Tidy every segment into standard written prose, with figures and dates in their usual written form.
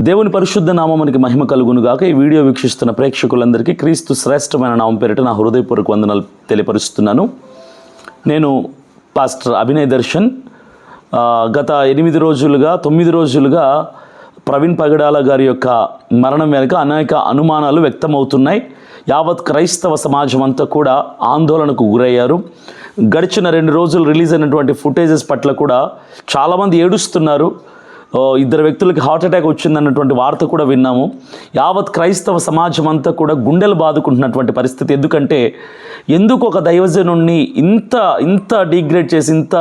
దేవుని పరిశుద్ధ నామమునికి మహిమ కలుగునుగాక. ఈ వీడియో వీక్షిస్తున్న ప్రేక్షకులందరికీ క్రీస్తు శ్రేష్టమైన నామం పేరిట నా హృదయపూర్వక వందనాలు తెలియపరుస్తున్నాను. నేను పాస్టర్ అభినయ్ దర్శన్. గత 9 రోజులుగా ప్రవీణ్ పగడాల గారి యొక్క మరణం వెనుక అనేక అనుమానాలు వ్యక్తమవుతున్నాయి. యావత్ క్రైస్తవ సమాజం అంతా కూడా ఆందోళనకు గురయ్యారు. గడిచిన 2 రోజులు రిలీజ్ అయినటువంటి ఫుటేజెస్ పట్ల కూడా చాలామంది ఏడుస్తున్నారు. 2 వ్యక్తులకి హార్ట్ అటాక్ వచ్చిందన్నటువంటి వార్త కూడా విన్నాము. యావత్ క్రైస్తవ సమాజం అంతా కూడా గుండెలు బాదుకుంటున్నటువంటి పరిస్థితి. ఎందుకంటే ఎందుకు ఒక దైవజనుణ్ణి ఇంత డిగ్రేడ్ చేసి ఇంత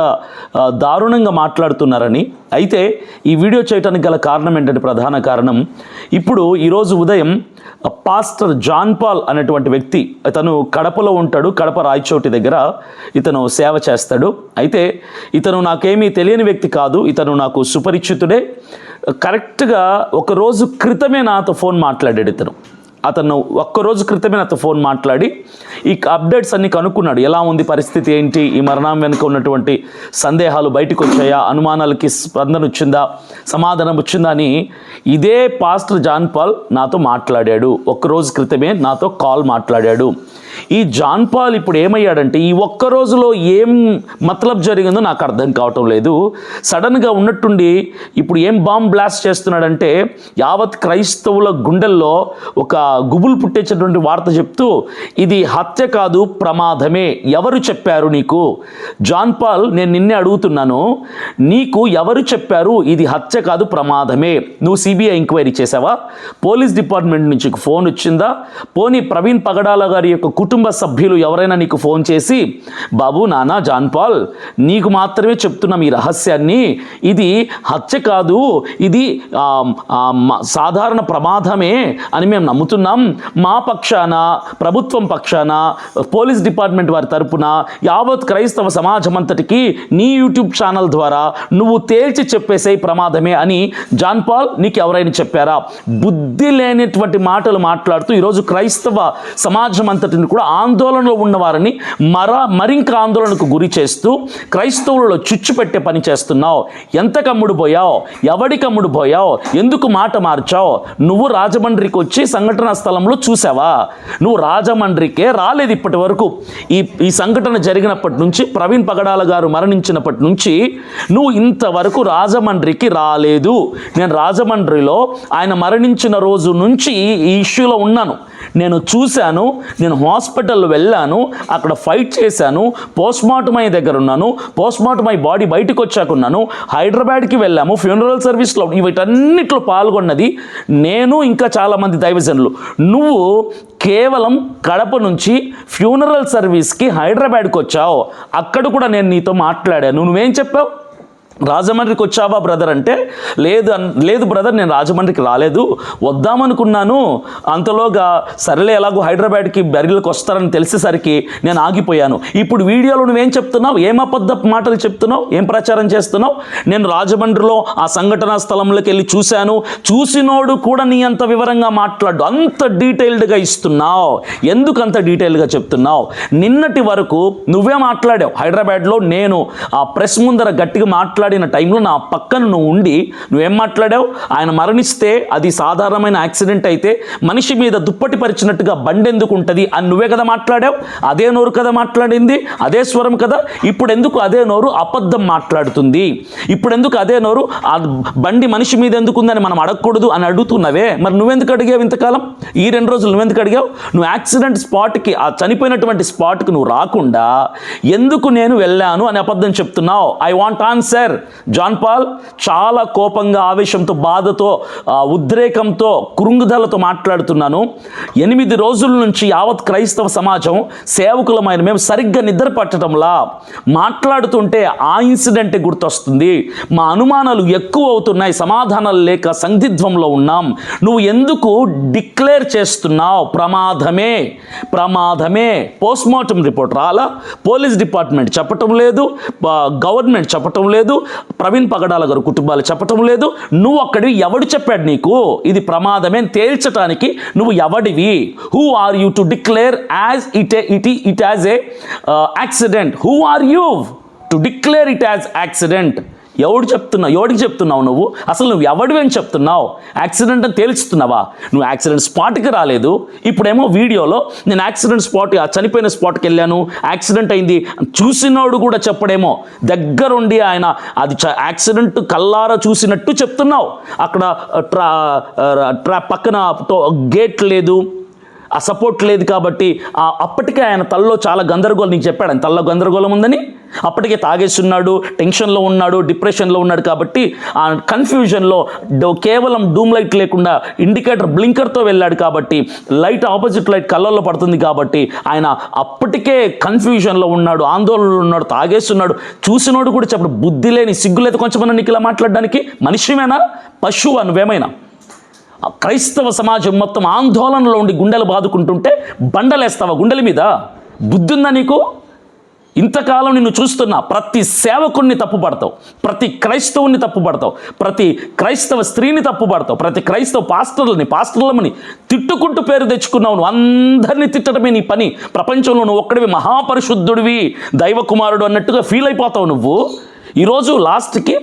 దారుణంగా మాట్లాడుతున్నారని. అయితే ఈ వీడియో చేయడానికి గల కారణం ఏంటంటే, ప్రధాన కారణం ఇప్పుడు ఈరోజు ఉదయం పాస్టర్ జాన్ పాల్ అనేటువంటి వ్యక్తి, ఇతను కడపలో ఉంటాడు. కడప రాయచోటి దగ్గర ఇతను సేవ చేస్తాడు. అయితే ఇతను నాకేమీ తెలియని వ్యక్తి కాదు, ఇతను నాకు సుపరిచితుడే. కరెక్ట్గా 1 రోజు క్రితమే నాతో ఫోన్ మాట్లాడాడు. అతను 1 రోజు క్రితమే నాతో ఫోన్ మాట్లాడి ఈ అప్డేట్స్ అన్నీ కనుక్కున్నాడు. ఎలా ఉంది పరిస్థితి, ఏంటి, ఈ మరణం వెనుక ఉన్నటువంటి సందేహాలు బయటకు వచ్చాయా, అనుమానాలకి స్పందన వచ్చిందా, సమాధానం వచ్చిందా అని ఇదే పాస్టర్ జాన్ పాల్ నాతో మాట్లాడాడు. 1 రోజు క్రితమే నాతో కాల్ మాట్లాడాడు. ఈ జాన్ పాల్ ఇప్పుడు ఏమయ్యాడంటే, ఈ 1 రోజులో ఏం మతలబ్ జరిగిందో నాకు అర్థం కావటం లేదు. సడన్గా ఉన్నట్టుండి ఇప్పుడు ఏం బాంబ్ బ్లాస్ట్ చేస్తున్నాడంటే, యావత్ క్రైస్తవుల గుండెల్లో ఒక గుబులు పుట్టేటటువంటి వార్త చెప్తూ, ఇది హత్య కాదు ప్రమాదమే. ఎవరు చెప్పారు నీకు? జాన్ పాల్, నేను నిన్నే అడుగుతున్నాను, నీకు ఎవరు చెప్పారు ఇది హత్య కాదు ప్రమాదమే? నువ్వు సిబిఐ ఎంక్వైరీ చేసావా? పోలీస్ డిపార్ట్మెంట్ నుంచి ఫోన్ వచ్చిందా? పోనీ ప్రవీణ్ పగడాల గారి యొక్క కుటుంబ సభ్యులు ఎవరైనా నీకు ఫోన్ చేసి, బాబు, నాన్న, జాన్ పాల్, నీకు మాత్రమే చెప్తున్నాం ఈ రహస్యాన్ని, ఇది హత్య కాదు, ఇది సాధారణ ప్రమాదమే అని మేము నమ్ముతున్నాం, మా పక్షాన, ప్రభుత్వం పక్షాన, పోలీస్ డిపార్ట్మెంట్ వారి తరపున యావత్ క్రైస్తవ సమాజం అంతటికి నీ యూట్యూబ్ ఛానల్ ద్వారా నువ్వు తేల్చి చెప్పేసే ప్రమాదమే అని జాన్ పాల్ నీకు ఎవరైనా చెప్పారా? బుద్ధి లేనిటువంటి మాటలు మాట్లాడుతూ ఈరోజు క్రైస్తవ సమాజం అంతటిని కూడా ఆందోళనలో ఉన్నవారిని మరింక ఆందోళనకు గురి చేస్తూ క్రైస్తవులలో చిచ్చు పెట్టే పని చేస్తున్నావు. ఎంత కమ్ముడు పోయావు? ఎవడి కమ్ముడు పోయావు? ఎందుకు మాట మార్చావు? నువ్వు రాజమండ్రికి వచ్చి సంఘటన స్థలంలో చూసావా? నువ్వు రాజమండ్రికే రాలేదు ఇప్పటి వరకు. ఈ సంఘటన జరిగినప్పటి నుంచి, ప్రవీణ్ పగడాల గారు మరణించినప్పటి నుంచి నువ్వు ఇంతవరకు రాజమండ్రికి రాలేదు. నేను రాజమండ్రిలో ఆయన మరణించిన రోజు నుంచి ఈ ఇష్యూలో ఉన్నాను. నేను చూశాను, నేను హాస్పిటల్లో వెళ్ళాను, అక్కడ ఫైట్ చేశాను, పోస్ట్మార్టం అయ్యే దగ్గర ఉన్నాను, పోస్ట్మార్టం అయ్యి బాడీ బయటకు వచ్చాక ఉన్నాను, హైదరాబాద్కి వెళ్ళాము, ఫ్యూనరల్ సర్వీస్లో, వీటన్నిటిలో పాల్గొన్నది నేను, ఇంకా చాలామంది దైవజనులు. నువ్వు కేవలం కడప నుంచి ఫ్యూనరల్ సర్వీస్కి హైదరాబాద్కి వచ్చావు. అక్కడ కూడా నేను నీతో మాట్లాడాను. నువ్వేం చెప్పావు? రాజమండ్రికి వచ్చావా బ్రదర్ అంటే, లేదు బ్రదర్, నేను రాజమండ్రికి రాలేదు, వద్దామనుకున్నాను, అంతలోగా సరేలే ఎలాగో హైదరాబాద్కి బెరిలకు వస్తారని తెలిసేసరికి నేను ఆగిపోయాను. ఇప్పుడు వీడియోలో నువ్వేం చెప్తున్నావు? ఏం అబద్ధపు మాటలు చెప్తున్నావు? ఏం ప్రచారం చేస్తున్నావు? నేను రాజమండ్రిలో ఆ సంఘటనా స్థలంలోకి వెళ్ళి చూశాను, చూసినోడు కూడా నీ అంత వివరంగా మాట్లాడు, అంత డీటెయిల్డ్గా ఇస్తున్నావు. ఎందుకు అంత డీటెయిల్గా చెప్తున్నావు? నిన్నటి వరకు నువ్వే మాట్లాడావు హైదరాబాద్లో. నేను ఆ ప్రెస్ ముందర గట్టిగా మాట్లాడిన టైంలో నా పక్కన నువ్వు ఉండి నువ్వేం మాట్లాడావు? ఆయన మరణిస్తే అది సాధారణమైన యాక్సిడెంట్ అయితే మనిషి మీద దుప్పటి పరిచినట్టుగా బండి ఎందుకు ఉంటుంది అని నువ్వే కదా మాట్లాడావు. అదే నోరు కదా మాట్లాడింది, అదే స్వరం కదా. ఇప్పుడు ఎందుకు అదే నోరు అబద్ధం మాట్లాడుతుంది? ఇప్పుడు ఎందుకు అదే నోరు ఆ బండి మనిషి మీద ఎందుకు ఉందని మనం అడగకూడదు అని అడుగుతున్నావే? మరి నువ్వెందుకు అడిగావు ఇంతకాలం? ఈ 2 రోజులు నువ్వెందుకు అడిగావు? నువ్వు యాక్సిడెంట్ స్పాట్కి, ఆ చనిపోయినటువంటి స్పాట్కి నువ్వు రాకుండా ఎందుకు నేను వెళ్ళాను అని అబద్ధం చెప్తున్నావు? I want answer. John Paul, చాలా కోపంగా, ఆవేశంతో, బాధతో, ఉద్రేకంతో, కృంగుదలతో మాట్లాడుతున్నాను. 8 రోజుల నుంచి యావత్ క్రైస్తవ సమాజం, సేవకులమైన మేము సరిగ్గా నిద్ర పట్టడంలా మాట్లాడుతుంటే ఆ ఇన్సిడెంటే గుర్తొస్తుంది. మా అనుమానాలు ఎక్కువ అవుతున్నాయి, సమాధానాలు లేక సందిగ్ధంలో ఉన్నాం. నువ్వు ఎందుకు డిక్లేర్ చేస్తున్నావు? ప్రమాదమే. పోస్ట్మార్టం రిపోర్ట్ రాలా, పోలీస్ డిపార్ట్మెంట్ చెప్పటం లేదు, గవర్నమెంట్ చెప్పటం లేదు, ప్రవీణ్ పగడాల గారు కుటుంబాలు చెప్పటం లేదు. నువ్వు అక్కడివి, ఎవడు చెప్పాడు నీకు ఇది ప్రమాదమే తేల్చడానికి? నువ్వు ఎవడివి? Who are you to declare as it as a accident? Who are you to declare it as accident? ఎవడికి చెప్తున్నావు నువ్వు? అసలు నువ్వు ఎవడివి అని చెప్తున్నావు? యాక్సిడెంట్ అని తేల్చుతున్నావా? నువ్వు యాక్సిడెంట్ స్పాట్కి రాలేదు. ఇప్పుడేమో వీడియోలో నేను యాక్సిడెంట్ స్పాట్, ఆ చనిపోయిన స్పాట్కి వెళ్ళాను, యాక్సిడెంట్ అయింది చూసినోడు కూడా చెప్పడేమో, దగ్గరుండి ఆయన అది యాక్సిడెంట్ కల్లారా చూసినట్టు చెప్తున్నావు. అక్కడ పక్కన గేట్ లేదు, ఆ సపోర్ట్ లేదు కాబట్టి అప్పటికే ఆయన తలలో చాలా గందరగోళం, నీకు చెప్పాడు ఆయన తలలో గందరగోళం ఉందని. అప్పటికే తాగేస్తున్నాడు, టెన్షన్లో ఉన్నాడు, డిప్రెషన్లో ఉన్నాడు కాబట్టి ఆ కన్ఫ్యూజన్లో కేవలం డూమ్ లైట్ లేకుండా ఇండికేటర్ బ్లింకర్తో వెళ్ళాడు కాబట్టి లైట్ ఆపోజిట్ లైట్ కళ్ళల్లో పడుతుంది కాబట్టి ఆయన అప్పటికే కన్ఫ్యూజన్లో ఉన్నాడు, ఆందోళనలో ఉన్నాడు, తాగేస్తున్నాడు. చూసినోడు కూడా చెప్పడు. బుద్ధి లేని సిగ్గులేదు కొంచెమన్నా నీకు ఇలా మాట్లాడడానికి? మనిషివేనా? పశువు నువ్వేమైనా? క్రైస్తవ సమాజం మొత్తం ఆందోళనలో ఉండి గుండెలు బాదుకుంటుంటే బండలేస్తావా గుండెల మీద? బుద్ధి ఉందా నీకు? ఇంతకాలం నిన్ను చూస్తున్నా ప్రతి సేవకుడిని తప్పుపడతావు, ప్రతి క్రైస్తవుని తప్పుపడతావు, ప్రతి క్రైస్తవ స్త్రీని తప్పుపడతావు, ప్రతి క్రైస్తవ పాస్టర్లని తిట్టుకుంటూ పేరు తెచ్చుకున్నావు. నువ్వు అందరినీ తిట్టడమే నీ పని. ప్రపంచంలో నువ్వు ఒక్కడివి మహాపరిశుద్ధుడివి, దైవ కుమారుడు అన్నట్టుగా ఫీల్ అయిపోతావు నువ్వు. ఈరోజు లాస్ట్కి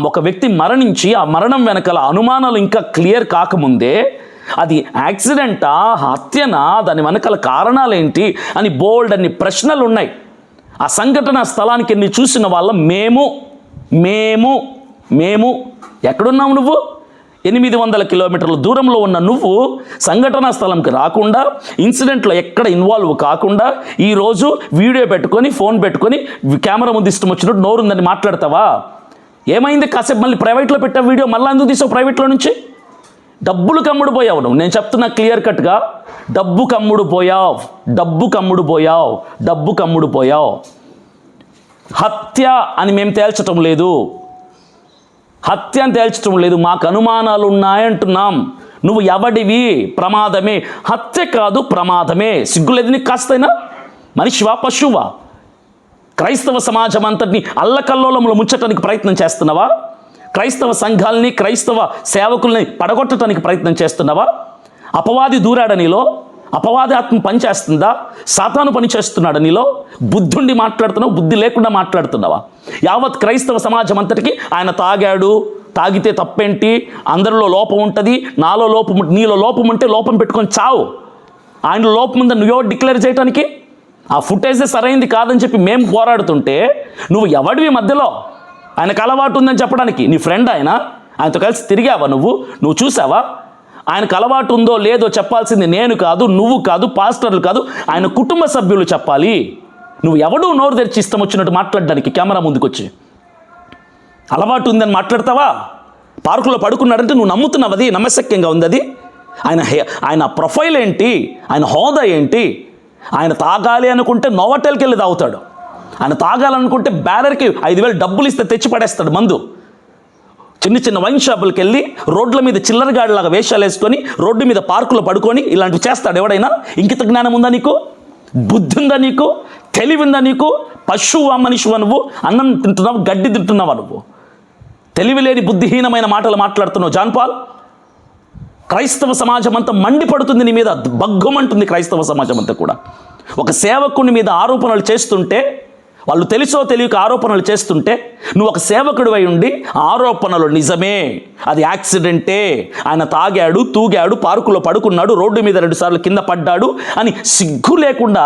ఒక వ్యక్తి మరణించి ఆ మరణం వెనకాల అనుమానాలు ఇంకా క్లియర్ కాకముందే అది యాక్సిడెంటా, హత్యనా, దాని వెనకాల కారణాలేంటి అని బోల్డ్ అన్ని ప్రశ్నలు ఉన్నాయి. ఆ సంఘటన స్థలానికి ఎన్ని చూసిన వాళ్ళ మేము ఎక్కడున్నావు నువ్వు? 800 కిలోమీటర్ల దూరంలో ఉన్న నువ్వు సంఘటనా స్థలంకి రాకుండా, ఇన్సిడెంట్లో ఎక్కడ ఇన్వాల్వ్ కాకుండా ఈరోజు వీడియో పెట్టుకొని, ఫోన్ పెట్టుకొని, కెమెరా ముందు ఇష్టం వచ్చినట్టు నోరుందని మాట్లాడతావా? ఏమైంది? కాసేపు మళ్ళీ ప్రైవేట్లో పెట్టావు వీడియో, మళ్ళీ ఎందుకు తీసావు ప్రైవేట్లో నుంచి? డబ్బులు కమ్ముడు పోయావు నువ్వు. నేను చెప్తున్నా క్లియర్ కట్గా, డబ్బు కమ్ముడు పోయావు. హత్య అని మేము తేల్చటం లేదు, మాకు అనుమానాలు ఉన్నాయంటున్నాం. నువ్వు ఎవడివి? ప్రమాదమే. హత్య కాదు, ప్రమాదమే. సిగ్గులేదు నీకు కాస్తైనా? మనిషివా, పశువా? క్రైస్తవ సమాజం అంతటిని అల్లకల్లోలంలో ముంచటానికి ప్రయత్నం చేస్తున్నావా? క్రైస్తవ సంఘాలని, క్రైస్తవ సేవకుల్ని పడగొట్టడానికి ప్రయత్నం చేస్తున్నావా? అపవాది దూరాడ నీలో? అపవాది ఆత్మ పనిచేస్తుందా? సాతాను పనిచేస్తున్నాడు నీలో? బుద్ధుండి మాట్లాడుతున్నావు, బుద్ధి లేకుండా మాట్లాడుతున్నావా? యావత్ క్రైస్తవ సమాజం అంతటికి ఆయన తాగాడు, తాగితే తప్పేంటి, అందరిలో లోపం ఉంటుంది, నాలో లోపం, నీలో లోపం ఉంటే లోపం పెట్టుకొని చావు. ఆయనలో లోపం ఉందని నువ్వెవో డిక్లేర్ చేయడానికి? ఆ ఫుటేజే సరైంది కాదని చెప్పి మేము పోరాడుతుంటే నువ్వు ఎవడివి మధ్యలో? ఆయనకు అలవాటు ఉందని చెప్పడానికి నీ ఫ్రెండ్ ఆయనతో కలిసి తిరిగావా నువ్వు చూసావా? ఆయనకు అలవాటు ఉందో లేదో చెప్పాల్సింది నేను కాదు, నువ్వు కాదు, పాస్టర్లు కాదు, ఆయన కుటుంబ సభ్యులు చెప్పాలి. నువ్వు ఎవడూ నోరు తెరిచి ఇష్టం వచ్చినట్టు మాట్లాడడానికి కెమెరా ముందుకొచ్చి అలవాటు ఉందని మాట్లాడతావా? పార్కులో పడుకున్నాడంటే నువ్వు నమ్ముతున్నావు, అది నమ్మశక్యంగా ఉంది అది? ఆయన ప్రొఫైల్ ఏంటి, ఆయన హోదా ఏంటి? ఆయన తాగాలి అనుకుంటే నోవటెల్కి వెళ్ళి తాగుతాడు, ఆయన తాగాలనుకుంటే బ్యారర్కి 5,000 డబ్బులు ఇస్తే తెచ్చి పడేస్తాడు మందు. చిన్న వైన్ షాపులకి వెళ్ళి రోడ్ల మీద చిల్లరగాడిలాగా వేషాలు వేసుకొని రోడ్డు మీద పార్కులో పడుకొని ఇలాంటివి చేస్తాడు ఎవడైనా? ఇంకిత జ్ఞానం ఉందా నీకు? బుద్ధి ఉందా నీకు? తెలివి ఉందా నీకు? పశువు మనిషివా నువ్వు? అన్నం తింటున్నావు, గడ్డి తింటున్నావా నువ్వు? తెలివి లేని బుద్ధిహీనమైన మాటలు మాట్లాడుతున్నావు జాన్ పాల్. క్రైస్తవ సమాజం అంతా మండిపడుతుంది నీ మీద, బగ్గుమంటుంది క్రైస్తవ సమాజం అంతా కూడా. ఒక సేవకుని మీద ఆరోపణలు చేస్తుంటే, వాళ్ళు తెలుసో తెలియక ఆరోపణలు చేస్తుంటే, నువ్వు ఒక సేవకుడు అయి ఉండి ఆరోపణలు నిజమే, అది యాక్సిడెంటే, ఆయన తాగాడు, తూగాడు, పార్కులో పడుకున్నాడు, రోడ్డు మీద 2 సార్లు కింద పడ్డాడు అని సిగ్గు లేకుండా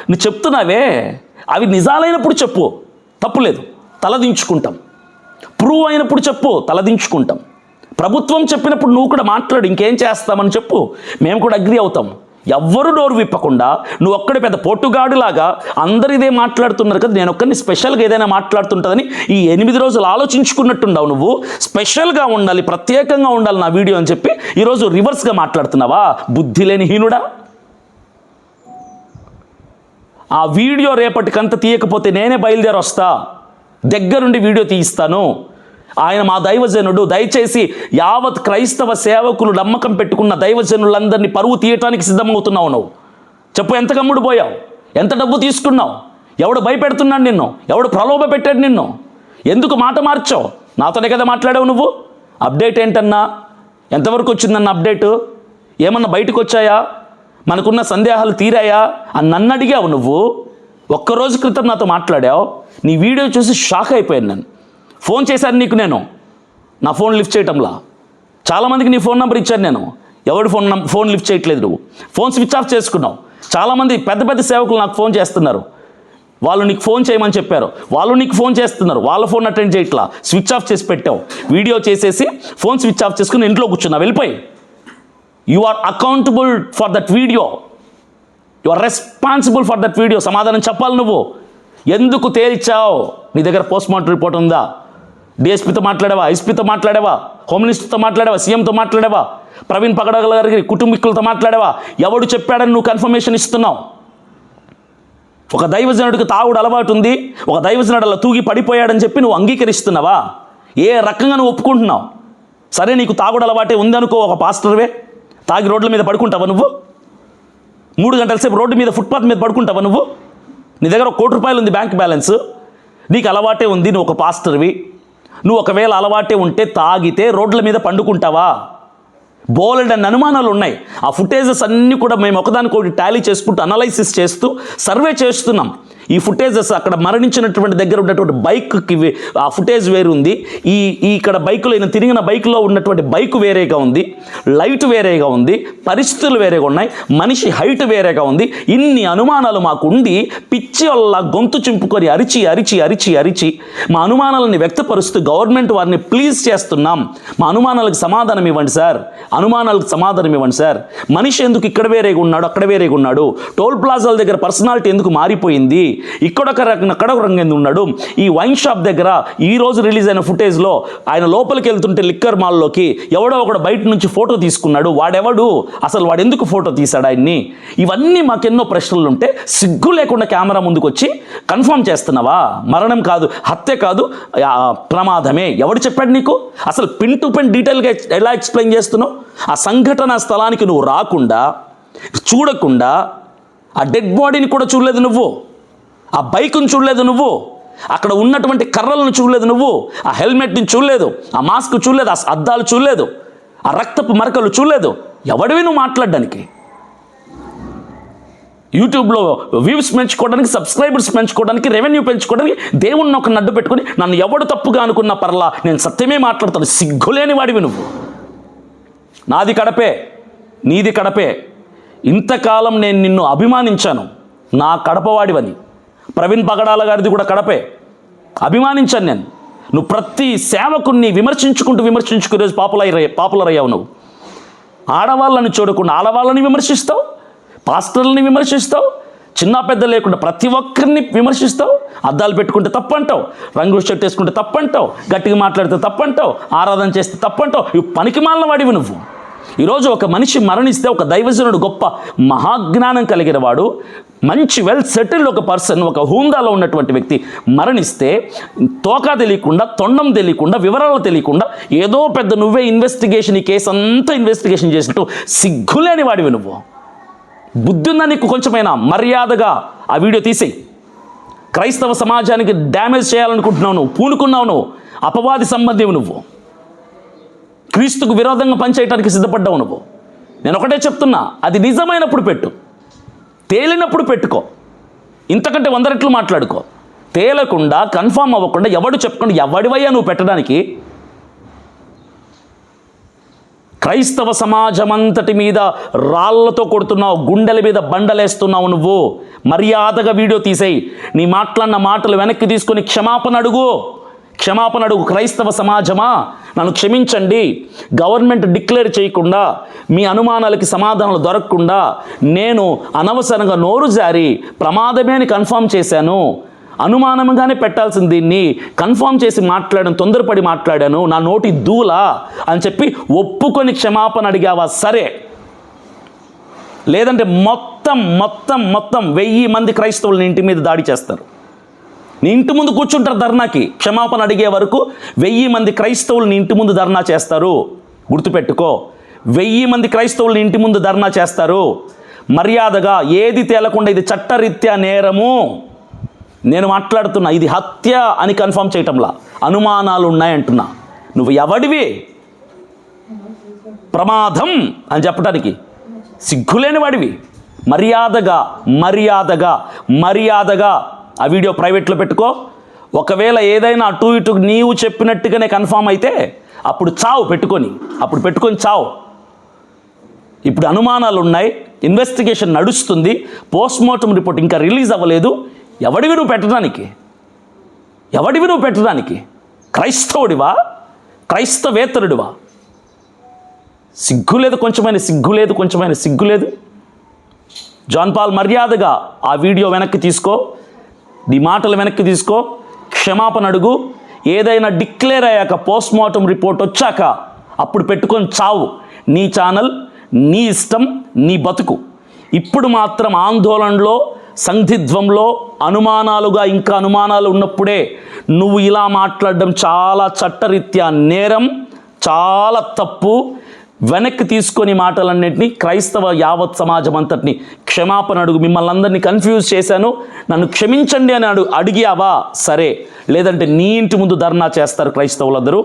నువ్వు చెప్తున్నావే, అవి నిజాలైనప్పుడు చెప్పు, తప్పులేదు, తలదించుకుంటాం. ప్రూవ్ అయినప్పుడు చెప్పు, తలదించుకుంటాం. ప్రభుత్వం చెప్పినప్పుడు నువ్వు కూడా మాట్లాడు, ఇంకేం చేస్తామని చెప్పు, మేము కూడా అగ్రి అవుతాం. ఎవ్వరు నోరు విప్పకుండా నువ్వు ఒక్కడే పెద్ద పోటుగాడులాగా అందరు ఇదే మాట్లాడుతున్నారు కదా, నేను ఒక్కరిని స్పెషల్గా ఏదైనా మాట్లాడుతుంటుందని ఈ 8 రోజులు ఆలోచించుకున్నట్టుండవు. నువ్వు స్పెషల్గా ఉండాలి, ప్రత్యేకంగా ఉండాలి నా వీడియో అని చెప్పి ఈరోజు రివర్స్గా మాట్లాడుతున్నావా? బుద్ధి లేని హీనుడా. ఆ వీడియో రేపటికంతా తీయకపోతే నేనే బయలుదేరి వస్తా, దగ్గరుండి వీడియో తీయిస్తాను. ఆయన మా దైవజనుడు. దయచేసి యావత్ క్రైస్తవ సేవకులు నమ్మకం పెట్టుకున్న దైవజనులందరినీ పరువు తీయటానికి సిద్ధమవుతున్నావు నువ్వు. చెప్పు, ఎంత కమ్ముడు పోయావు, ఎంత డబ్బు తీసుకున్నావు, ఎవడు భయపెడుతున్నాడు నిన్ను, ఎవడు ప్రలోభ పెట్టాడు నిన్ను, ఎందుకు మాట మార్చావు? నాతోనే కదా మాట్లాడావు నువ్వు. అప్డేట్ ఏంటన్నా? ఎంతవరకు వచ్చిందన్న అప్డేటు? ఏమన్నా బయటకు వచ్చాయా? మనకున్న సందేహాలు తీరాయా అని నన్ను అడిగావు నువ్వు. ఒక్కరోజు క్రితం నాతో మాట్లాడావు. నీ వీడియో చూసి షాక్ అయిపోయాను నేను. ఫోన్ చేశాను నీకు, నేను నా ఫోన్ లిఫ్ట్ చేయటంలా. చాలామందికి నీ ఫోన్ నెంబర్ ఇచ్చాను నేను, ఎవడు ఫోన్ లిఫ్ట్ చేయట్లేదు. నువ్వు ఫోన్ స్విచ్ ఆఫ్ చేసుకున్నావు. చాలామంది పెద్ద పెద్ద సేవకులు నాకు ఫోన్ చేస్తున్నారు, వాళ్ళు నీకు ఫోన్ చేయమని చెప్పారు, వాళ్ళు నీకు ఫోన్ చేస్తున్నారు, వాళ్ళ ఫోన్ అటెండ్ చేయట్లా, స్విచ్ ఆఫ్ చేసి పెట్టావు. వీడియో చేసేసి ఫోన్ స్విచ్ ఆఫ్ చేసుకుని ఇంట్లో కూర్చున్నావు, వెళ్ళిపోయి. You are accountable for that video, you are responsible for that video. సమాధానం చెప్పాలి నువ్వు. ఎందుకు తేల్చావు? నీ దగ్గర పోస్ట్ మార్టం రిపోర్ట్ ఉందా? డిఎస్పీతో మాట్లాడావా? ఎస్పీతో మాట్లాడావా? హోమ్ మినిస్టర్తో మాట్లాడావా? సీఎంతో మాట్లాడావా? ప్రవీణ్ పగడాల గారి కుటుంబీకులతో మాట్లాడావా? ఎవడు చెప్పాడని నువ్వు కన్ఫర్మేషన్ ఇస్తున్నావు? ఒక దైవజనుడికి తాగుడు అలవాటు ఉంది, ఒక దైవజనుడు అలా తూగి పడిపోయాడని చెప్పి నువ్వు అంగీకరిస్తున్నావా? ఏ రకంగా నువ్వు ఒప్పుకుంటున్నావు? సరే, నీకు తాగుడు అలవాటే ఉందనుకో, ఒక పాస్టర్వే, తాగి రోడ్ల మీద పడుకుంటావా నువ్వు? 3 గంటల సేపు రోడ్డు మీద ఫుట్పాత్ మీద పడుకుంటావా నువ్వు? నీ దగ్గర 1 కోటి రూపాయలు ఉంది బ్యాంక్ బ్యాలెన్స్, నీకు అలవాటే ఉంది, నువ్వు ఒక పాస్టర్వి. నువ్వు ఒకవేళ అలవాటే ఉంటే తాగితే రోడ్ల మీద పండుకుంటావా? బోల్డ్ అన్న అనుమానాలు ఉన్నాయి. ఆ ఫుటేజెస్ అన్నీ కూడా మేము ఒకదానికొకటి టాలీ చేసుకుంటూ అనలైసిస్ చేస్తూ సర్వే చేస్తున్నాం. ఈ ఫుటేజెస్ అక్కడ మరణించినటువంటి దగ్గర ఉన్నటువంటి బైక్కి ఆ ఫుటేజ్ వేరు ఉంది, ఈ ఇక్కడ బైకులో ఈయన తిరిగిన బైకులో ఉన్నటువంటి బైక్ వేరేగా ఉంది, లైట్ వేరేగా ఉంది, పరిస్థితులు వేరేగా ఉన్నాయి, మనిషి హైట్ వేరేగా ఉంది. ఇన్ని అనుమానాలు మాకు ఉండి పిచ్చి వల్ల గొంతు చింపుకొని అరిచి అరిచి అరిచి అరిచి మా అనుమానాలను వ్యక్తపరుస్తూ గవర్నమెంట్ వారిని ప్లీజ్ చేస్తున్నాం. మా అనుమానాలకు సమాధానం ఇవ్వండి సార్, అనుమానాలకు సమాధానం ఇవ్వండి సార్. మనిషి ఎందుకు ఇక్కడ వేరేగా ఉన్నాడు, అక్కడ వేరేగా ఉన్నాడు? టోల్ ప్లాజాల దగ్గర పర్సనాలిటీ ఎందుకు మారిపోయింది? ఇక్కడొక రకం అక్కడొక రంగు ఎందుకు ఉన్నాడు? ఈ వైన్ షాప్ దగ్గర ఈ రోజు రిలీజ్ అయిన ఫుటేజ్లో ఆయన లోపలికి వెళ్తుంటే లిక్కర్ మాల్లోకి ఎవడో ఒకడు బయట నుంచి ఫోటో తీసుకున్నాడు. వాడెవడు అసలు? వాడు ఎందుకు ఫోటో తీశాడు ఆయన్ని? ఇవన్నీ మాకెన్నో ప్రశ్నలు ఉంటే సిగ్గు లేకుండా కెమెరా ముందుకు వచ్చి కన్ఫర్మ్ చేస్తున్నావా? మరణం కాదు, హత్య కాదు, ప్రమాదమే. ఎవడు చెప్పాడు నీకు? అసలు పిన్ టు పిన్ డీటెయిల్గా ఎలా ఎక్స్ప్లెయిన్ చేస్తున్నావు? ఆ సంఘటన స్థలానికి నువ్వు రాకుండా, చూడకుండా, ఆ డెడ్ బాడీని కూడా చూడలేదు నువ్వు, ఆ బైక్ను చూడలేదు నువ్వు, అక్కడ ఉన్నటువంటి కర్రలను చూడలేదు నువ్వు, ఆ హెల్మెట్ని చూడలేదు, ఆ మాస్క్ చూడలేదు, ఆ అద్దాలు చూడలేదు, ఆ రక్తపు మరకలు చూడలేదు. ఎవడివి నువ్వు మాట్లాడడానికి? యూట్యూబ్లో వ్యూస్ పెంచుకోవడానికి, సబ్స్క్రైబర్స్ పెంచుకోవడానికి, రెవెన్యూ పెంచుకోవడానికి దేవుణ్ణి ఒక నడ్డు పెట్టుకుని నన్ను ఎవడు తప్పుగా అనుకున్న పర్లా నేను సత్యమే మాట్లాడతాను. సిగ్గులేని వాడివి నువ్వు. నాది కడపే, నీది కడపే. ఇంతకాలం నేను నిన్ను అభిమానించాను, నా కడపవాడివని. ప్రవీణ్ పగడాల గారిది కూడా కడపే, అభిమానించాను నేను. నువ్వు ప్రతి సేవకుని విమర్శించుకుంటూ ఈరోజు పాపులర్ అయ్యావు. నువ్వు ఆడవాళ్ళని చూడకుండా ఆడవాళ్ళని విమర్శిస్తావు, పాస్టర్లని విమర్శిస్తావు, చిన్న పెద్ద లేకుండా ప్రతి ఒక్కరిని విమర్శిస్తావు. అద్దాలు పెట్టుకుంటే తప్పంటావు, రంగు షర్ట్ వేసుకుంటే తప్పంటావు, గట్టిగా మాట్లాడితే తప్పంటావు, ఆరాధన చేస్తే తప్పంటావు. ఇవి పనికిమాలిన వాడివి నువ్వు. ఈరోజు ఒక మనిషి మరణిస్తే, ఒక దైవజనుడు గొప్ప మహాజ్ఞానం కలిగిన వాడు, మంచి వెల్ సెటిల్డ్ ఒక పర్సన్, ఒక హూందాలో ఉన్నటువంటి వ్యక్తి మరణిస్తే తోకా తెలియకుండా, తొండం తెలియకుండా, వివరాలు తెలియకుండా ఏదో పెద్ద నువ్వే ఇన్వెస్టిగేషన్, ఈ కేసు అంతా ఇన్వెస్టిగేషన్ చేసినట్టు సిగ్గులేని వాడివి నువ్వు. బుద్ధి ఉందా నీకు కొంచెమైనా? మర్యాదగా ఆ వీడియో తీసేయి. క్రైస్తవ సమాజానికి డ్యామేజ్ చేయాలనుకుంటున్నావు నువ్వు, పూనుకున్నావు నువ్వు, అపవాది సంబంధివి నువ్వు, క్రీస్తుకు విరోధంగా పనిచేయడానికి సిద్ధపడ్డావు నువ్వు. నేను ఒకటే చెప్తున్నా, అది నిజమైనప్పుడు పెట్టు, తేలినప్పుడు పెట్టుకో, ఇంతకంటే 100 రెట్లు మాట్లాడుకో. తేలకుండా, కన్ఫామ్ అవ్వకుండా, ఎవడు చెప్పకుండా ఎవడివయ్యా నువ్వు పెట్టడానికి? క్రైస్తవ సమాజం అంతటి మీద రాళ్లతో కొడుతున్నావు, గుండెల మీద బండలేస్తున్నావు నువ్వు. మర్యాదగా వీడియో తీసేయి. నీ మాట్లాడిన మాటలు వెనక్కి తీసుకొని క్షమాపణ అడుగు. క్రైస్తవ సమాజమా, నన్ను క్షమించండి. గవర్నమెంట్ డిక్లేర్ చేయకుండా, మీ అనుమానాలకి సమాధానాలు దొరకకుండా నేను అనవసరంగా నోరు జారి ప్రమాదమే అని కన్ఫర్మ్ చేశాను. అనుమానంగానే పెట్టాల్సింది దీన్ని కన్ఫర్మ్ చేసి మాట్లాడాను, తొందరపడి మాట్లాడాను, నా నోటి దూలా అని చెప్పి ఒప్పుకొని క్షమాపణ అడిగావా? సరే. లేదంటే మొత్తం 1000 మంది క్రైస్తవులు ఇంటి మీద దాడి చేస్తారు. నీ ఇంటి ముందు కూర్చుంటారు ధర్నాకి. క్షమాపణ అడిగే వరకు 1000 మంది క్రైస్తవులు నీ ఇంటి ముందు ధర్నా చేస్తారు. గుర్తుపెట్టుకో, 1000 మంది క్రైస్తవులు ఇంటి ముందు ధర్నా చేస్తారు. మర్యాదగా ఏది తేలకుండా ఇది చట్టరీత్యా నేరము. నేను మాట్లాడుతున్నా, ఇది హత్య అని కన్ఫర్మ్ చేయటంలా అనుమానాలు ఉన్నాయంటున్నా. నువ్వు ఎవడివి ప్రమాదం అని చెప్పడానికి? సిగ్గులేని వాడివి. మర్యాదగా ఆ వీడియో ప్రైవేట్లో పెట్టుకో. ఒకవేళ ఏదైనా అటు ఇటు నీవు చెప్పినట్టుగానే కన్ఫామ్ అయితే అప్పుడు చావు పెట్టుకొని చావు. ఇప్పుడు అనుమానాలు ఉన్నాయి, ఇన్వెస్టిగేషన్ నడుస్తుంది, పోస్ట్మార్టం రిపోర్ట్ ఇంకా రిలీజ్ అవ్వలేదు. ఎవడివి నువ్వు పెట్టడానికి? క్రైస్తవుడివా? క్రైస్తవేతరుడివా? కొంచెమైన సిగ్గు లేదు. జాన్ పాల్ మర్యాదగా ఆ వీడియో వెనక్కి తీసుకో, నీ మాటలు వెనక్కి తీసుకో, క్షమాపణ అడుగు. ఏదైనా డిక్లేర్ అయ్యాక, పోస్ట్మార్టం రిపోర్ట్ వచ్చాక అప్పుడు పెట్టుకొని చావు. నీ ఛానల్, నీ ఇష్టం, నీ బతుకు. ఇప్పుడు మాత్రం ఆందోళనలో, సందిగ్ధంలో, ఇంకా అనుమానాలు ఉన్నప్పుడే నువ్వు ఇలా మాట్లాడడం చాలా చట్టరీత్యా నేరం, చాలా తప్పు. వెనక్కి తీసుకొని మాటలన్నింటినీ క్రైస్తవ యావత్ సమాజం అంతటిని క్షమాపణ అడుగు. మిమ్మల్ని అందరినీ కన్ఫ్యూజ్ చేశాను, నన్ను క్షమించండి అని అడిగావా? సరే, లేదంటే నీ ఇంటి ముందు ధర్నా చేస్తారు క్రైస్తవులందరూ.